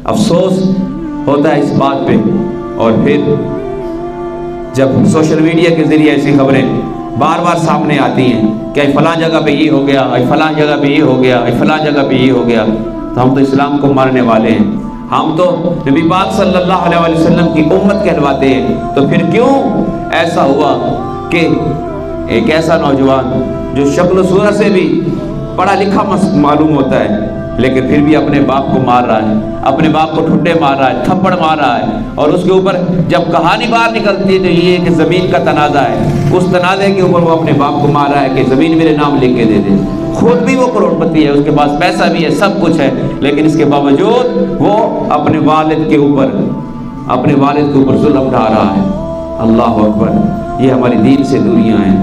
افسوس ہوتا ہے اس بات پہ. اور پھر جب سوشل میڈیا کے ذریعے ایسی خبریں بار بار سامنے آتی ہیں کہ فلاں جگہ پہ یہ ہو گیا، فلاں جگہ پہ یہ ہو گیا، فلاں جگہ پہ یہ ہو گیا، تو ہم تو اسلام کو مارنے والے ہیں، ہم تو نبی پاک صلی اللہ علیہ وسلم کی امت کہلواتے ہیں. تو پھر کیوں ایسا ہوا کہ ایک ایسا نوجوان جو شکل و صورت سے بھی پڑھا لکھا معلوم ہوتا ہے لیکن پھر بھی اپنے باپ کو مار رہا ہے، اپنے باپ کو ٹھڈے مار رہا ہے، تھپڑ مار رہا ہے، اور اس کے اوپر جب کہانی باہر نکلتی ہے تو یہ ہے کہ زمین کا تنازع ہے، اس تنازع کے اوپر وہ اپنے باپ کو مار رہا ہے کہ زمین میرے نام لکھ کے دے دے. خود بھی وہ کروڑ پتی ہے، اس کے پاس پیسہ بھی ہے، سب کچھ ہے، لیکن اس کے باوجود وہ اپنے والد کے اوپر ظلم ڈھا رہا ہے. اللہ اکبر. یہ ہماری دین سے دوریاں ہیں.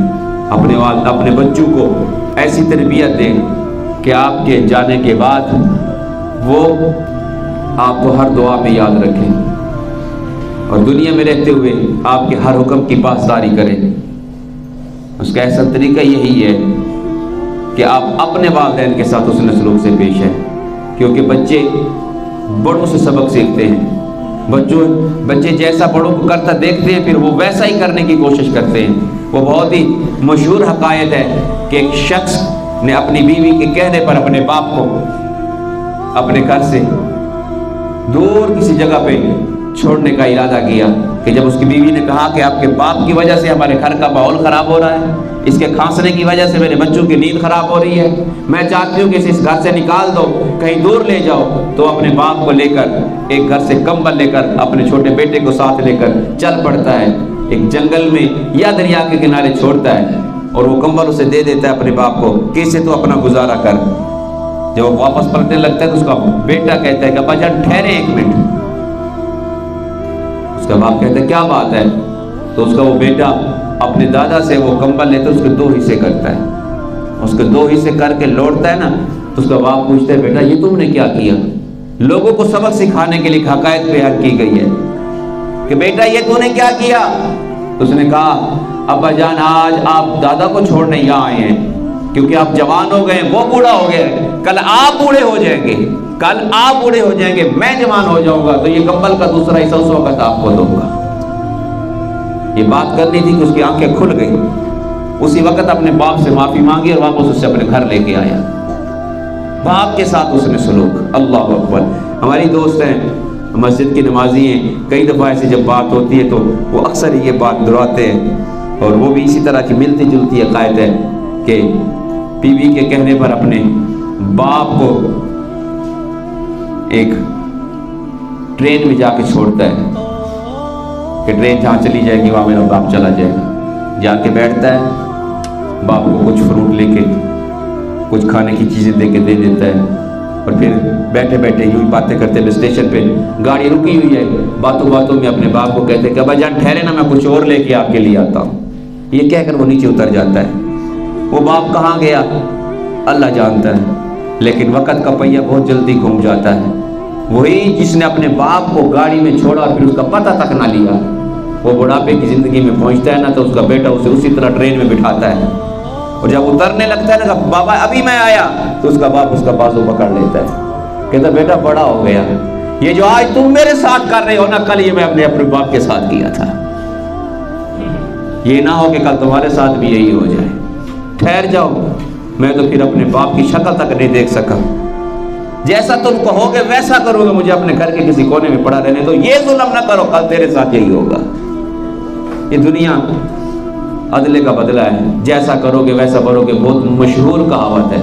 اپنے بچوں کو ایسی تربیت دیں کہ آپ کے جانے کے بعد وہ آپ کو ہر دعا میں یاد رکھیں اور دنیا میں رہتے ہوئے آپ کے ہر حکم کی پاسداری کریں. اس کا ایسا طریقہ یہی ہے کہ آپ اپنے والدین کے ساتھ حسن سلوک سے پیش ہیں، کیونکہ بچے بڑوں سے سبق سیکھتے ہیں. بچے جیسا بڑوں کو کرتا دیکھتے ہیں پھر وہ ویسا ہی کرنے کی کوشش کرتے ہیں. وہ بہت ہی مشہور حکایت ہے کہ ایک شخص نے اپنی بیوی کے کہنے پر اپنے باپ کو اپنے گھر سے دور کسی جگہ پہ چھوڑنے کا ارادہ کیا کہ جب اس کی بیوی نے کہا کہ آپ کے باپ کی وجہ سے ہمارے گھر کا ماحول خراب ہو رہا ہے، اس کے کھانسنے کی وجہ سے میرے بچوں کی نیند خراب ہو رہی ہے، میں چاہتی ہوں کہ اسے اس گھر سے نکال دو، کہیں دور لے جاؤ. تو اپنے باپ کو لے کر ایک گھر سے کمبل لے کر اپنے چھوٹے بیٹے کو ساتھ لے کر چل پڑتا ہے، ایک جنگل میں یا دریا کے کنارے چھوڑتا ہے اور وہ کمبل اسے دے دیتا ہے اپنے باپ کو کہ اسے تو اپنا گزارا کر. جب وہ واپس پلٹنے لگتا ہے تو اس کا بیٹا کہتا ہے کہ ابا جان ٹھہرے ایک منٹ. اس کا باپ کہتا ہے کیا بات ہے؟ تو اس کا وہ بیٹا اپنے دادا سے وہ کمبل لیتا ہے، اس کے 2 حصے کرتا ہے، اس کے 2 حصے کر کے لوٹتا ہے نا تو اس کا باپ پوچھتا ہے بیٹا یہ تم نے کیا کیا؟ لوگوں کو سبق سکھانے کے لیے حقائق بیان کی گئی ہے کہ بیٹا یہ تو نے کیا کیا؟ تو اس نے کہا ابا جان آج آپ دادا کو چھوڑنے یہاں آئے ہیں کیونکہ آپ جوان ہو گئے، وہ بوڑھا ہو گیا، کل آپ بوڑھے ہو جائیں گے، میں جوان ہو جاؤں گا تو یہ کمبل کا دوسرا حصہ اس وقت آپ کو دوں گا. یہ بات کرنی تھی کہ اس کی آنکھیں کھل گئی. اسی وقت اپنے باپ سے معافی مانگی اور واپس اسے اپنے گھر لے کے آیا. باپ کے ساتھ اس نے سلوک. اللہ اکبر. ہماری دوست ہیں، مسجد کی نمازی ہیں، کئی دفعہ ایسی جب بات ہوتی ہے تو وہ اکثر یہ بات دہراتے ہیں اور وہ بھی اسی طرح کی ملتی جلتی عقائد ہے کہ بیوی کے کہنے پر اپنے باپ کو ایک ٹرین میں جا کے چھوڑتا ہے کہ ٹرین جہاں چلی جائے گی وہاں میرا باپ چلا جائے گا. جا کے بیٹھتا ہے، باپ کو کچھ فروٹ لے کے کچھ کھانے کی چیزیں دے کے دے دیتا ہے اور پھر بیٹھے بیٹھے یوں باتیں کرتے ہوئے اسٹیشن پہ گاڑی رکی ہوئی ہے، باتوں میں اپنے باپ کو کہتے کہ ابا جان ٹھہرے نا، میں کچھ اور لے کے آپ کے لیے آتا ہوں. یہ کہہ کر وہ نیچے اتر جاتا ہے. وہ باپ کہاں گیا اللہ جانتا ہے، لیکن وقت کا پہیہ بہت جلدی گھوم جاتا ہے. وہی جس نے اپنے باپ کو گاڑی میں چھوڑا اور پھر اس کا پتہ تک نہ لیا، وہ بڑھاپے کی زندگی میں پہنچتا ہے نا تو اس کا بیٹا اسے اسی طرح ٹرین میں بٹھاتا ہے اور جب اترنے لگتا ہے نا بابا ابھی میں آیا تو اس کا باپ اس کا بازو پکڑ لیتا ہے، کہتا بیٹا بڑا ہو گیا، یہ جو آج تم میرے ساتھ کر رہے ہو نا کل یہ میں اپنے باپ کے ساتھ کیا تھا. یہ نہ ہو کہ کل تمہارے ساتھ بھی یہی ہو جائے. ٹھہر جاؤ، میں تو پھر اپنے باپ کی شکل تک نہیں دیکھ سکا، جیسا تم کہو گے ویسا کرو گے، مجھے اپنے گھر کے کسی کونے میں پڑا رہنے دو، یہ ظلم نہ کرو، کل تیرے ساتھ یہی ہوگا. یہ دنیا عدلے کا بدلہ ہے، جیسا کرو گے ویسا کرو گے، بہت مشہور کہاوت ہے.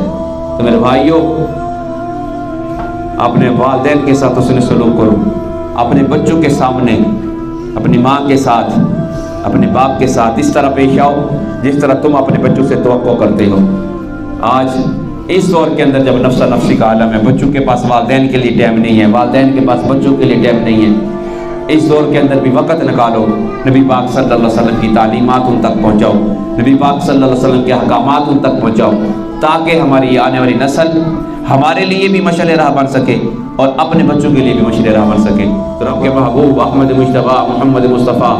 تو میرے بھائیوں، اپنے والدین کے ساتھ حسن سلوک کرو، اپنے بچوں کے سامنے اپنی ماں کے ساتھ اپنے باپ کے ساتھ اس طرح پیش آؤ جس طرح تم اپنے بچوں سے توقع کرتے ہو. آج اس دور کے اندر جب نفسا نفسی کا عالم ہے، بچوں کے پاس والدین کے لیے ٹائم نہیں ہے، والدین کے پاس بچوں کے لیے ٹائم نہیں ہے، اس دور کے اندر بھی وقت نکالو، نبی پاک صلی اللہ علیہ وسلم کی تعلیمات ان تک پہنچاؤ، نبی پاک صلی اللہ علیہ وسلم کے احکامات ان تک پہنچاؤ، تاکہ ہماری آنے والی نسل ہمارے لیے بھی مشعل راہ بن سکے اور اپنے بچوں کے لیے بھی مشعل راہ بن سکے. تو رب کے محبوب احمد مجتبیٰ محمد مصطفیٰ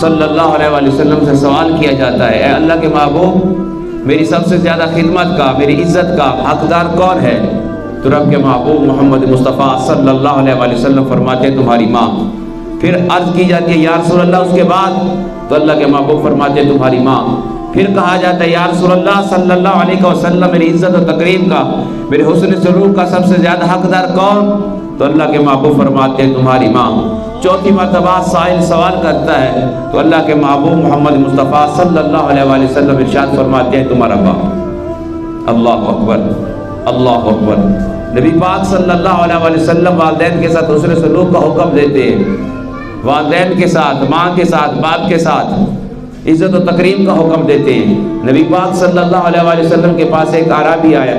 صلی اللہ علیہ وآلہ وسلم سے سوال کیا جاتا ہے، اے اللہ کے محبوب، میری سب سے زیادہ خدمت کا، میری عزت کا حقدار کون ہے؟ تو رب کے محبوب محمد مصطفیٰ صلی اللہ علیہ وآلہ وسلم فرماتے ہیں تمہاری ماں. پھر عرض کی جاتی ہے یا رسول اللہ اس کے بعد؟ تو اللہ کے محبوب فرماتے ہیں تمہاری ماں. پھر کہا جاتا ہے یا رسول اللہ صلی اللہ علیہ وسلم میری عزت و تکریم کا، میرے حسن سلوک کا سب سے زیادہ حقدار کون؟ تو اللہ کے محبوب فرماتے ہیں تمہاری ماں. چوتھی مرتبہ سائل سوال کرتا ہے تو اللہ کے محبوب محمد مصطفیٰ صلی اللہ علیہ وآلہ وسلم ارشاد فرماتے ہیں تمہارا باپ. اللہ اکبر، اللہ اکبر. نبی پاک صلی اللہ علیہ وآلہ وسلم والدین کے ساتھ حسن سلوک کا حکم دیتے ہیں. والدین کے ساتھ، ماں کے ساتھ، باپ کے ساتھ عزت و تکریم کا حکم دیتے ہیں. نبی پاک صلی اللہ علیہ وآلہ وسلم کے پاس ایک اعرابی آیا،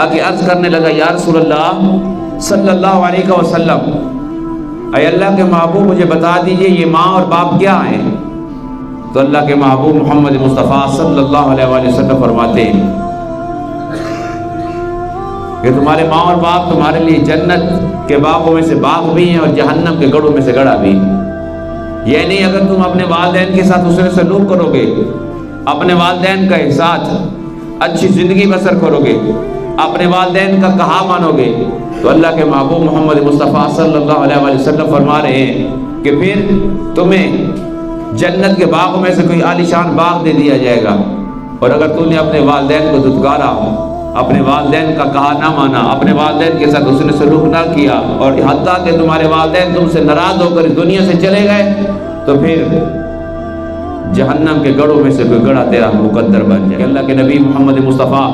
آگے عرض کرنے لگا یا رسول اللہ صلی اللہ علیہ وسلم، اے اللہ کے محبوب مجھے بتا دیجئے یہ ماں اور باپ کیا ہیں؟ تو اللہ کے محبوب محمد مصطفیٰ صلی اللہ علیہ وآلہ وسلم فرماتے ہیں کہ تمہارے ماں اور باپ تمہارے لیے جنت کے باغوں میں سے باغ بھی ہیں اور جہنم کے گڑھوں میں سے گڑھا بھی. یہ نہیں اگر تم اپنے والدین کے ساتھ حسن سلوک کرو گے، اپنے والدین کا ساتھ اچھی زندگی بسر کرو گے، اپنے والدین کا کہا مانو گے، تو اللہ کے محبوب محمد مصطفیٰ صلی اللہ علیہ وآلہ وسلم فرما رہے ہیں کہ پھر تمہیں جنت کے باغوں میں سے کوئی عالیشان باغ دے دیا جائے گا. اور اگر تم نے اپنے والدین کو دھتکارا، اپنے والدین کا کہا نہ مانا، اپنے والدین کے ساتھ حسن سلوک نہ کیا، اور حتیٰ کہ تمہارے والدین تم سے ناراض ہو کر دنیا سے چلے گئے، تو پھر جہنم کے گڑھوں میں سے کوئی گڑھا تیرا مقدر بن جائے. اللہ کے نبی محمد مصطفیٰ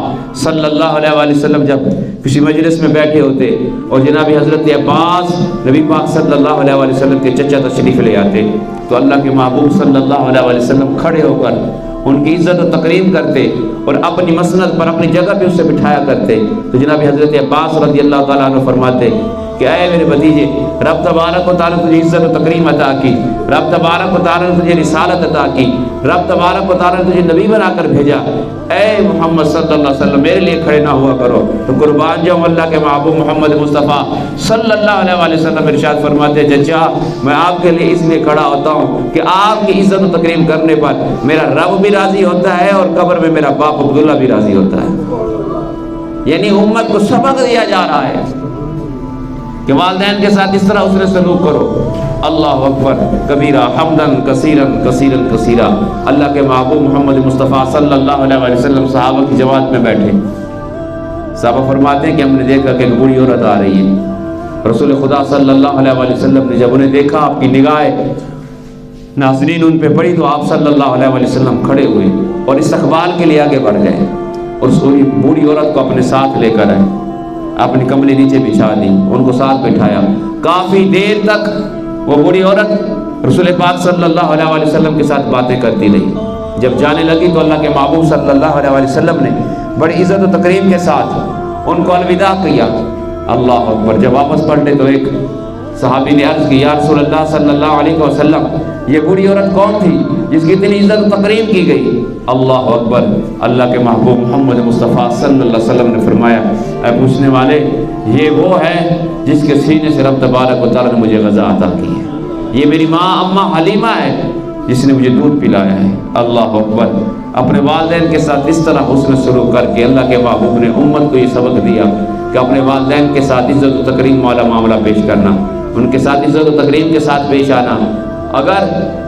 صلی اللہ علیہ وآلہ وسلم جب کسی مجلس میں بیٹھے ہوتے اور جناب حضرت عباس نبی پاک صلی اللہ علیہ وآلہ وسلم کے چچا تشریف لے آتے تو اللہ کے محبوب صلی اللہ علیہ وآلہ وسلم کھڑے ہو کر ان کی عزت و تکریم کرتے اور اپنی مسند پر اپنی جگہ پہ اسے بٹھایا کرتے. تو جناب حضرت عباس رضی اللہ تعالیٰ عنہ فرماتے کہ اے میرے بھتیجے، رب تبارک و تعالیٰ تجھے عزت و تکریم عطا کی، رب تبارک و تعالیٰ نے تجھے رسالت عطا کی، رب تبارک و تعالیٰ نے تجھے نبی بنا کر بھیجا. اے محمد صلی اللہ علیہ وسلم میرے لیے کھڑے نہ ہوا کرو. تو قربان جاؤں اللہ کے محبوب محمد مصطفیٰ صلی اللہ علیہ وآلہ وسلم ارشاد فرماتے ہیں چچا میں آپ کے لیے اس لیے کھڑا ہوتا ہوں کہ آپ کی عزت و تکریم کرنے پر میرا رب بھی راضی ہوتا ہے اور قبر میں میرا باپ عبداللہ بھی راضی ہوتا ہے. یعنی امت کو سبق دیا جا رہا ہے کہ والدین کے ساتھ اس طرح حسن سلوک کرو. اللہ اکبر کبیرہ حمدن کثیرن کثیرن کثیرہ. اللہ کے محبوب محمد مصطفیٰ صلی اللہ علیہ وآلہ وسلم صحابہ کی جماعت میں بیٹھے. صحابہ فرماتے ہیں کہ ہم نے دیکھا کہ ایک بوڑھی عورت آ رہی ہے. رسول خدا صلی اللہ علیہ وآلہ وسلم نے جب انہیں دیکھا آپ کی نگاہ ناظرین ان پہ پڑی تو آپ صلی اللہ علیہ وآلہ وسلم کھڑے ہوئے اور استقبال کے لیے آگے بڑھ گئے اور اس بوڑھی عورت کو اپنے ساتھ لے کر آئے، اپنی کملی نیچے بچھا دی، ان کو ساتھ بٹھایا. کافی دیر تک وہ بوڑھی عورت رسول پاک صلی اللہ علیہ وآلہ وسلم کے ساتھ باتیں کرتی رہی. جب جانے لگی تو اللہ کے محبوب صلی اللہ علیہ وآلہ وسلم نے بڑی عزت و تکریم کے ساتھ ان کو الوداع کیا. اللہ اکبر. جب واپس پلٹے تو ایک صحابی نے عرض کی یا رسول اللہ صلی اللہ علیہ وسلم یہ بوڑھی عورت کون تھی جس کی اتنی عزت و تکریم کی گئی؟ اللہ اکبر. اللہ کے محبوب محمد مصطفیٰ صلی اللہ علیہ وسلم نے فرمایا اے پوچھنے والے یہ وہ ہے جس کے سینے سے رب تبارک و تعالیٰ نے مجھے غذا عطا کی ہے. یہ میری ماں اماں حلیمہ ہے جس نے مجھے دودھ پلایا ہے. اللہ اکبر. اپنے والدین کے ساتھ اس طرح حسن سلوک کر کے اللہ کے محبوب نے امت کو یہ سبق دیا کہ اپنے والدین کے ساتھ عزت و تکریم والا معاملہ پیش کرنا، ان کے ساتھ عزت و تکریم کے ساتھ پیش آنا. اگر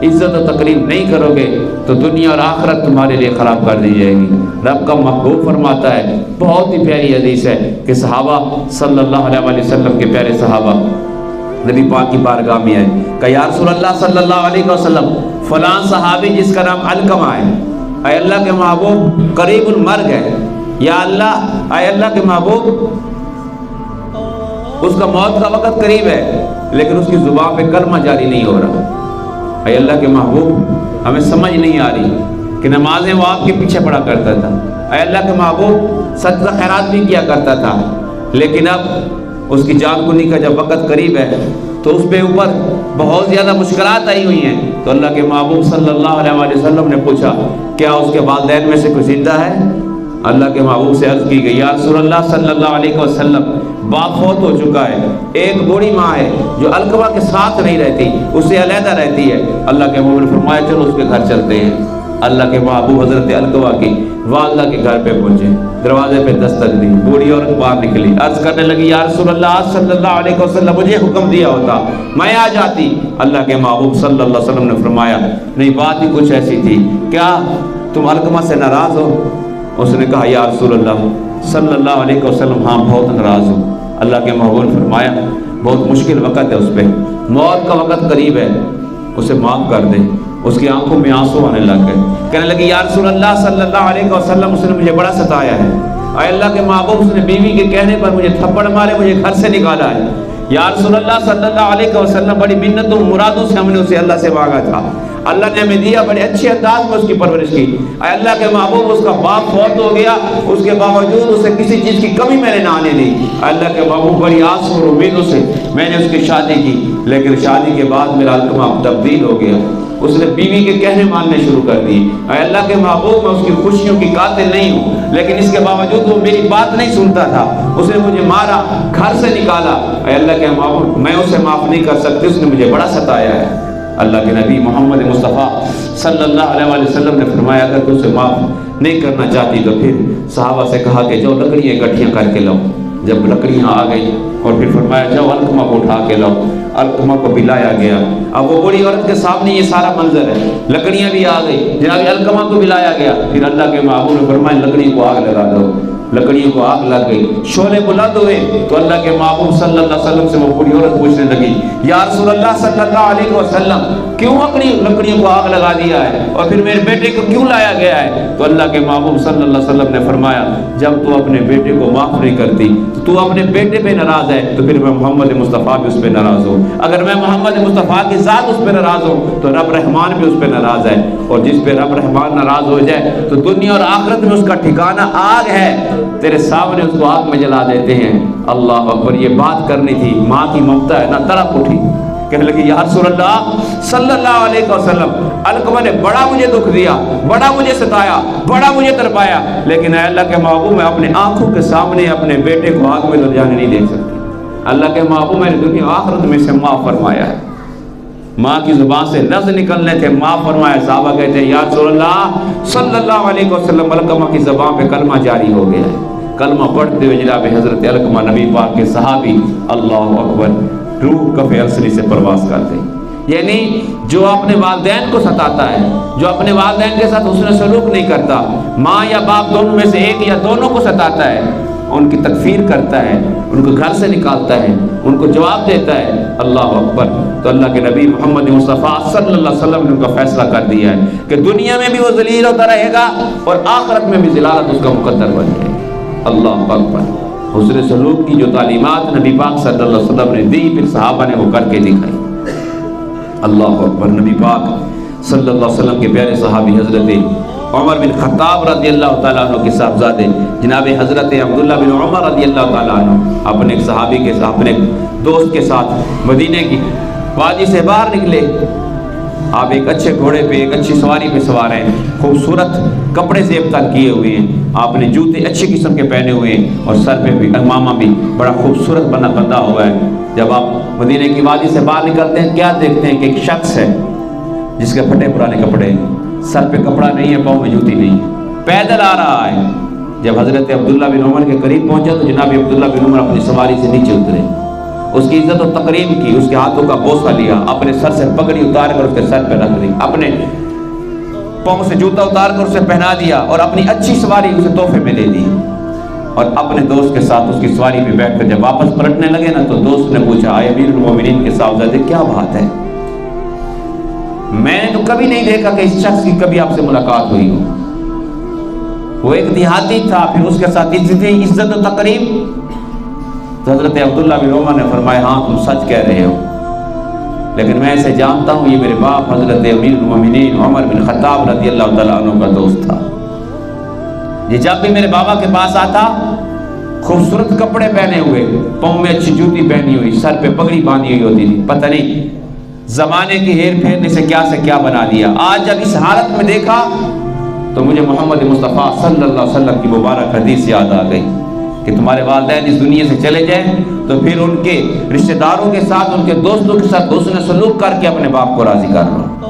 عزت و تکریم نہیں کرو گے تو دنیا اور آخرت تمہارے لیے خراب کر دی جائے گی. رب کا محبوب فرماتا ہے، بہت ہی پیاری حدیث ہے کہ صحابہ صلی اللہ علیہ وآلہ وسلم کے پیارے صحابہ نبی پاک کی بارگاہ میں آئے کہ یا رسول اللہ صلی اللہ علیہ وسلم فلاں صحابی جس کا نام علقمہ ہے، اے اللہ کے محبوب قریب المرگ ہے. یا اللہ، اے اللہ کے محبوب اس کا موت کا وقت قریب ہے لیکن اس کی زبان پہ کلمہ جاری نہیں ہو رہا. اے اللہ کے محبوب ہمیں سمجھ نہیں آ رہی کہ نمازیں وہ آپ کے پیچھے پڑھا کرتا تھا. اے اللہ کے محبوب صدقہ خیرات بھی کیا کرتا تھا لیکن اب اس کی جان کنی کا جب وقت قریب ہے تو اس پہ اوپر بہت زیادہ مشکلات آئی ہوئی ہیں. تو اللہ کے محبوب صلی اللہ علیہ وآلہ وسلم نے پوچھا کیا اس کے والدین میں سے کوئی زندہ ہے؟ اللہ کے محبوب سے عرض کی گئی یا رسول اللہ صلی اللہ علیہ وسلم باپ فوت ہو چکا ہے، ایک بوڑھی ماں ہے جو علقمہ کے ساتھ نہیں رہتی، اس سے علیحدہ رہتی ہے. اللہ کے محبوب نے فرمایا چلو اس کے گھر چلتے ہیں. اللہ کے محبوب حضرت علقمہ کی والدہ کے گھر پہ پہنچے، دروازے پہ دستک دی، بوڑھی عورت باہر نکلی، عرض کرنے لگی یا رسول اللہ صلی اللہ علیہ وسلم مجھے حکم دیا ہوتا میں آ جاتی۔ اللہ کے محبوب صلی اللہ علیہ وسلم نے فرمایا نہیں، بات ہی کچھ ایسی تھی، کیا تم علقمہ سے ناراض ہو؟ اس نے کہا یا رسول اللہ صلی اللہ علیہ وسلم ہاں بہت ناراض ہوں۔ اللہ کے محبوب نے فرمایا بہت مشکل وقت ہے، اس پہ موت کا وقت قریب ہے، اسے معاف کر دے۔ اس کی آنکھوں میں آنسو آنے لگ گئے، کہنے لگی یا رسول اللہ صلی اللہ علیہ وسلم اس نے مجھے بڑا ستایا ہے، اے اللہ کے محبوب اس نے بیوی کے کہنے پر مجھے تھپڑ مارے، مجھے گھر سے نکالا ہے۔ یا رسول اللہ صلی اللہ علیہ وسلم بڑی منتوں مرادوں سے ہم نے اسے اللہ سے مانگا تھا، اللہ نے ہمیں دیا، بڑے اچھے انداز میں اس کی پرورش کی۔ اے اللہ کے محبوب اس کا باپ فوت ہو گیا، اس کے باوجود اسے کسی چیز کی کمی میں نے نہ آنے دی۔ اللہ کے محبوب بڑی آس اور امیدوں سے میں نے اس کی شادی کی، لیکن شادی کے بعد میرا علقمہ تبدیل ہو گیا، اس نے بیوی کے کہنے ماننے شروع کر دی۔ اے اللہ کے محبوب میں اس کی خوشیوں کی قاتل نہیں ہوں، لیکن اس کے باوجود وہ میری بات نہیں سنتا تھا، اس نے مجھے مارا، گھر سے نکالا۔ اے اللہ کے محبوب میں اسے معاف نہیں کر سکتی، اس نے مجھے بڑا ستایا ہے۔ اللہ کے نبی محمد مصطفیٰ صلی اللہ علیہ وسلم نے فرمایا اگر تو اسے معاف نہیں کرنا چاہتی تو پھر صحابہ سے کہا کہ جو لکڑیاں اکٹھیاں کر کے لاؤ۔ جب لکڑیاں آ گئی اور پھر فرمایا جاؤ علقمہ کو اٹھا کے لاؤ، علقمہ کو بھی لایا گیا۔ اب وہ بڑی عورت کے سامنے یہ سارا منظر ہے، لکڑیاں بھی آ گئی، جناب علقمہ کو بھی لایا گیا۔ پھر اللہ کے محبوب نے فرمایا لکڑی کو آگ لگا دو، لکڑیوں کو آگ لگ گئی، شعلے بلند ہوئے تو اللہ کے محبوب صلی اللہ علیہ وسلم سے وہ بڑی عورت پوچھنے لگی یا رسول اللہ صلی اللہ علیہ وسلم کیوں لکڑیوں کو آگ لگا دیا ہے اور پھر میرے بیٹے کو کیوں لایا گیا ہے؟ تو اللہ کے محبوب صلی اللہ علیہ وسلم نے فرمایا جب تو اپنے بیٹے کو معاف نہیں کرتی تو اپنے بیٹے پہ ناراض ہے تو پھر میں محمد مصطفیٰ بھی اس پہ ناراض ہوں، اگر میں محمد مصطفیٰ کی ذات اس پہ ناراض ہوں تو رب رحمان بھی اس پہ ناراض ہے، اور جس پہ رب رحمان ناراض ہو جائے تو دنیا اور آخرت میں اس کا ٹھکانہ آگ ہے، تیرے سامنے اس کو آگ میں جلا دیتے ہیں۔ اللہ اکبر، یہ بات کرنی تھی، ماں کی ممتا ہے نہ طرف اٹھی، کہنے لگی یا رسول اللہ صلی اللہ علیہ وسلم علقمہ نے بڑا مجھے دکھ دیا، بڑا مجھے ستایا، بڑا مجھے تڑپایا، لیکن اے اللہ کے محبوب میں اپنے آنکھوں کے سامنے اپنے بیٹے کو آگ میں تو جانے نہیں دے سکتی۔ اللہ کے محبوب میں نے دنیا آخرت میں سے معاف فرمایا ہے۔ ماں کی زبان سے لفظ نکلنے تھے معاف فرمایا، صحابہ کہتے ہیں یا رسول اللہ صلی اللہ علیہ وسلم علقمہ کی زبان پہ کلمہ جاری ہو گیا ہے۔ کلمہ پڑھتے ہوئے جناب حضرت علقمہ نبی پاک کے صحابی اللہ اکبر روح کف السنی سے پرواز کرتے، یعنی جو اپنے والدین کو ستاتا ہے، جو اپنے والدین کے ساتھ حسن سلوک نہیں کرتا، ماں یا باپ دونوں میں سے ایک یا دونوں کو ستاتا ہے، ان کی تکفیر کرتا ہے، ان کو گھر سے نکالتا ہے، ان کو جواب دیتا ہے، اللہ اکبر، تو اللہ کے نبی محمد مصطفیٰ صلی اللہ علیہ وسلم نے ان کا فیصلہ کر دیا ہے کہ دنیا میں بھی وہ ذلیل ہوتا رہے گا اور آخرت میں بھی ذلالت اس کا مقدر بن جائے گی۔ اللہ اکبر، حسن سلوک کی جو تعلیمات نبی پاک صلی اللہ علیہ وسلم نے دی پھر صحابہ نے وہ کر کے دکھائی۔ اللہ اکبر، نبی پاک صلی اللہ علیہ وسلم کے پیارے صحابی حضرت عمر بن خطاب رضی اللہ تعالیٰ عنہ کے صاحبزادے جناب حضرت عبداللہ بن عمر رضی اللہ تعالیٰ عنہ اپنے ایک صحابی کے ساتھ، اپنے دوست کے ساتھ مدینے کی وادی سے باہر نکلے۔ آپ ایک اچھے گھوڑے پہ، ایک اچھی سواری پہ سوار ہیں، خوبصورت کپڑے سے ابتال کیے ہوئے ہیں، آپ نے جوتے اچھے قسم کے پہنے ہوئے ہیں اور سر پہ بھی امامہ بھی بڑا خوبصورت بندہ ہوا ہے۔ جب آپ مدینے کی وادی سے باہر نکلتے ہیں کیا دیکھتے ہیں کہ ایک شخص ہے جس کے پھٹے پرانے کپڑے ہیں، سر پہ کپڑا نہیں ہے، پاؤں میں جوتی نہیں ہے، پیدل آ رہا ہے۔ جب حضرت عبداللہ بن عمر کے قریب پہنچا تو جناب عبداللہ بن عمر اپنی سواری سے نیچے اترے، اس کی عزت و تقریب کی، اس کے ہاتھوں کا بوسہ لیا، اپنے سر سے پگڑی اتار کر اس کے سر پہ رکھ دی، اپنے پاؤں سے جوتا اتار کر اسے پہنا دیا اور اپنی اچھی سواری اسے تحفے میں دے دی، اور اپنے دوست کے ساتھ اس کی سواری پہ بیٹھ کر جب واپس پلٹنے لگے نا تو دوست نے پوچھا اے امیر المومنین کے صاحبزادے کیا بات ہے؟ میں نے تو کبھی نہیں دیکھا کہ اس شخص کی کبھی آپ سے ملاقات ہوئی ہو، وہ ایک دیہاتی تھا، پھر اس کے ساتھ عزت و تقریب۔ تو حضرت عبداللہ بن عمر نے فرمایا ہاں تم سچ کہہ رہے ہو، لیکن میں اسے جانتا ہوں، یہ میرے باپ حضرت امیر المومنین عمر بن خطاب رضی اللہ تعالیٰ عنہ کا دوست تھا۔ یہ جب بھی میرے بابا کے پاس آتا خوبصورت کپڑے پہنے ہوئے، پاؤں میں اچھی جوتی پہنی ہوئی، سر پہ پگڑی باندھی ہوئی ہوتی تھی، پتہ نہیں زمانے کے ہیر پھیرنے سے کیا بنا دیا۔ آج جب اس حالت میں دیکھا تو مجھے محمد مصطفیٰ صلی اللہ علیہ وسلم کی مبارک حدیث یاد آ گئی کہ تمہارے والدین اس دنیا سے چلے جائیں تو پھر ان کے رشتہ داروں کے ساتھ، ان کے دوستوں کے ساتھ حسن سلوک کر کے اپنے باپ کو راضی کر لو۔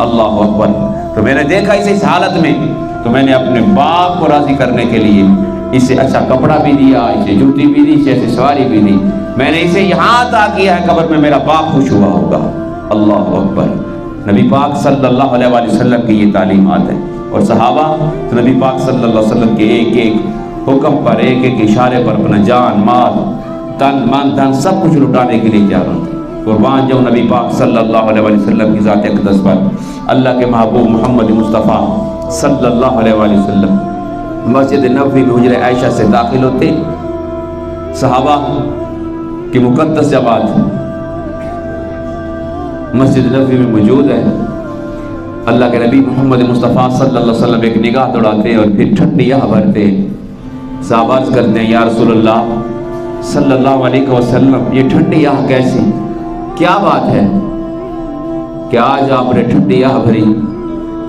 اللہ اکبر، تو میں نے دیکھا اسے اس حالت میں، تو میں نے اپنے باپ کو راضی کرنے کے لیے اسے اچھا کپڑا بھی دیا، اسے جوتی بھی دی، اسے سواری بھی دی، میں نے اسے یہاں عطا کیا ہے، قبر میں میرا باپ خوش ہوا ہوگا۔ اللہ اکبر۔ نبی پاک صلی اللہ علیہ وآلہ وسلم کی یہ تعلیمات ہیں، اور صحابہ تو نبی پاک صلی اللہ علیہ وسلم کے ایک ایک حکم پر، ایک ایک اشارے پر اپنا جان، مال، تن، من، دھن سب کچھ لٹانے کے لیے تیار ہوتے، قربان جو نبی پاک صلی اللہ علیہ وسلم کی ذات اقدس پر۔ اللہ کے محبوب محمد مصطفیٰ صلی اللہ علیہ وسلم مسجد نبوی میں حجرہ عائشہ سے داخل ہوتے، صحابہ کی مقدس جماعت مسجد نبوی میں موجود ہے۔ اللہ کے نبی محمد مصطفیٰ صلی اللہ علیہ وسلم ایک نگاہ دوڑاتے اور پھر ٹھنڈی آہ بھرتے، صحابہ عرض کرتے ہیں یا رسول اللہ صلی اللہ علیہ وسلم یہ ٹھنڈی آہ کیسی، کیا بات ہے کہ آج آپ نے ٹھنڈی آہ بھری؟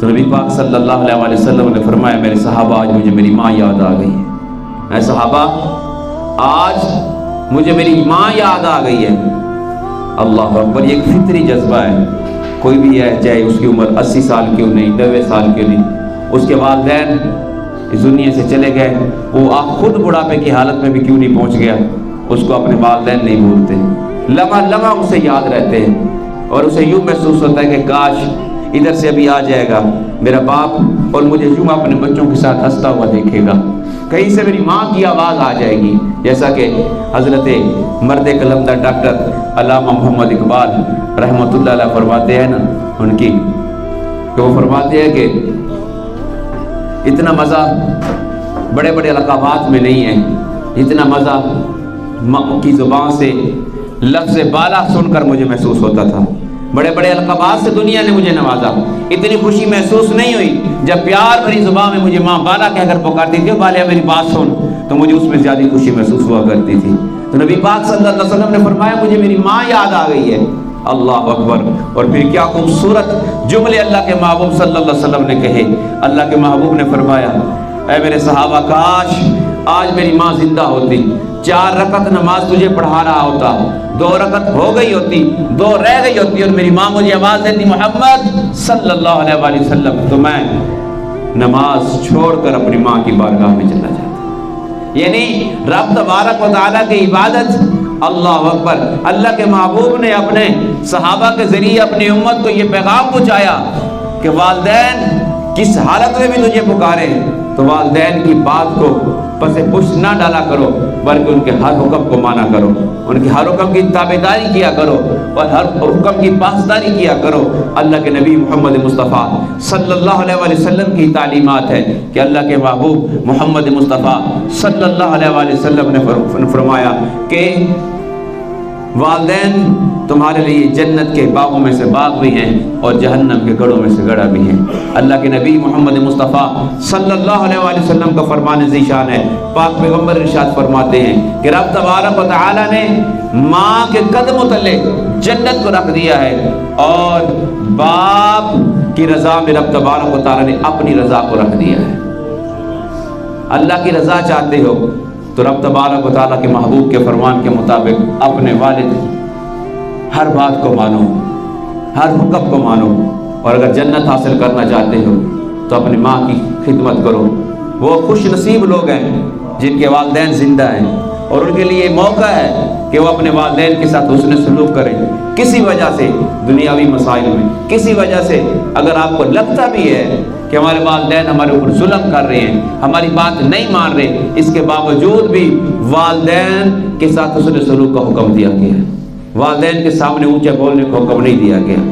تو نبی پاک صلی اللہ علیہ وسلم نے فرمایا میرے صحابہ آج مجھے میری ماں یاد آ گئی ہے، اے صحابہ آج مجھے میری ماں یاد آ گئی ہے۔ اللہ اکبر۔ یہ ایک فطری جذبہ ہے، کوئی بھی ہے چاہے اس کی عمر 80 سال کیوں نہیں، 90 سال کیوں نہیں، اس کے والدین اس دنیا سے چلے گئے، وہ آپ خود بڑھاپے کی حالت میں بھی کیوں نہیں پہنچ گیا، اس کو اپنے والدین نہیں بھولتے، لمحہ لمحہ اسے یاد رہتے ہیں، اور اسے یوں محسوس ہوتا ہے کہ کاش ادھر سے ابھی آ جائے گا میرا باپ اور مجھے یوں اپنے بچوں کے ساتھ ہنستا ہوا دیکھے گا، کہیں سے میری ماں کی آواز آ جائے گی، جیسا کہ حضرت مرد قلندر ڈاکٹر علامہ محمد اقبال رحمۃ اللہ علیہ فرماتے ہیں نا ان کی، کہ وہ فرماتے ہیں کہ اتنا مزہ بڑے بڑے لقبات میں نہیں ہے، اتنا مزہ ماں کی زبان سے لفظ بالا سن کر مجھے محسوس ہوتا تھا، بڑے بڑے القابات سے دنیا نے مجھے نوازا، اتنی خوشی محسوس نہیں ہوئی جب پیار بھری زبان میں مجھے ماں بالا کہہ کر پکارتی تھی، بالیا میری بات سن، تو مجھے اس میں زیادہ خوشی محسوس ہوا کرتی تھی۔ تو نبی پاک صلی اللہ علیہ وسلم نے فرمایا مجھے میری ماں یاد آ گئی ہے۔ اللہ اکبر۔ اور پھر کیا خوبصورت جملے اللہ کے محبوب صلی اللہ علیہ وسلم نے کہے۔ اللہ کے محبوب نے فرمایا اے میرے صحابہ کاش آج میری ماں زندہ ہوتی، 4 رکعت نماز تجھے پڑھا رہا ہوتا، 2 رکعت ہو گئی ہوتی، 2 رہ گئی ہوتی، اور میری ماں مجھے آواز دیتی محمد صلی اللہ علیہ وآلہ وسلم، تو میں نماز چھوڑ کر اپنی ماں کی بارگاہ میں چلا جاتا۔ یعنی رب تبارک و تعالیٰ کی عبادت، اللہ اکبر۔ اللہ کے محبوب نے اپنے صحابہ کے ذریعے اپنی امت کو یہ پیغام پہنچایا کہ والدین کس حالت میں بھی تجھے پکارے تو والدین کی بات کو پس پش نہ ڈالا کرو، بلکہ ان کے ہر حکم کو مانا کرو، ان کے ہر حکم کی تابعداری کیا کرو، اور ہر حکم کی پاسداری کیا کرو۔ اللہ کے نبی محمد مصطفیٰ صلی اللہ علیہ وآلہ وسلم کی تعلیمات ہے کہ اللہ کے محبوب محمد مصطفیٰ صلی اللہ علیہ وآلہ وسلم نے فرمایا کہ والدین تمہارے لیے جنت کے باغوں میں سے باغ بھی ہیں اور جہنم کے گڑھوں میں سے گڑھا بھی ہیں۔ اللہ کے نبی محمد مصطفیٰ صلی اللہ علیہ وآلہ وسلم کا فرمان ذیشان ہے، پاک پیغمبر ارشاد فرماتے ہیں کہ رب تبارک و تعالی نے ماں کے قدموں تلے جنت کو رکھ دیا ہے، اور باپ کی رضا میں رب تبارک و تعالی نے اپنی رضا کو رکھ دیا ہے۔ اللہ کی رضا چاہتے ہو تو رب تبارک و تعالیٰ کے محبوب کے فرمان کے مطابق اپنے والد ہر بات کو مانو، ہر حکم کو مانو، اور اگر جنت حاصل کرنا چاہتے ہو تو اپنی ماں کی خدمت کرو۔ وہ خوش نصیب لوگ ہیں جن کے والدین زندہ ہیں، اور ان کے لیے موقع ہے کہ وہ اپنے والدین کے ساتھ حسن سلوک کریں۔ کسی وجہ سے دنیاوی مسائل میں، کسی وجہ سے اگر آپ کو لگتا بھی ہے کہ ہمارے والدین ہمارے اوپر ظلم کر رہے ہیں، ہماری بات نہیں مان رہے، اس کے باوجود بھی والدین کے ساتھ حسن سلوک کا حکم دیا گیا ہے، والدین کے سامنے اونچے بولنے کا حکم نہیں دیا گیا۔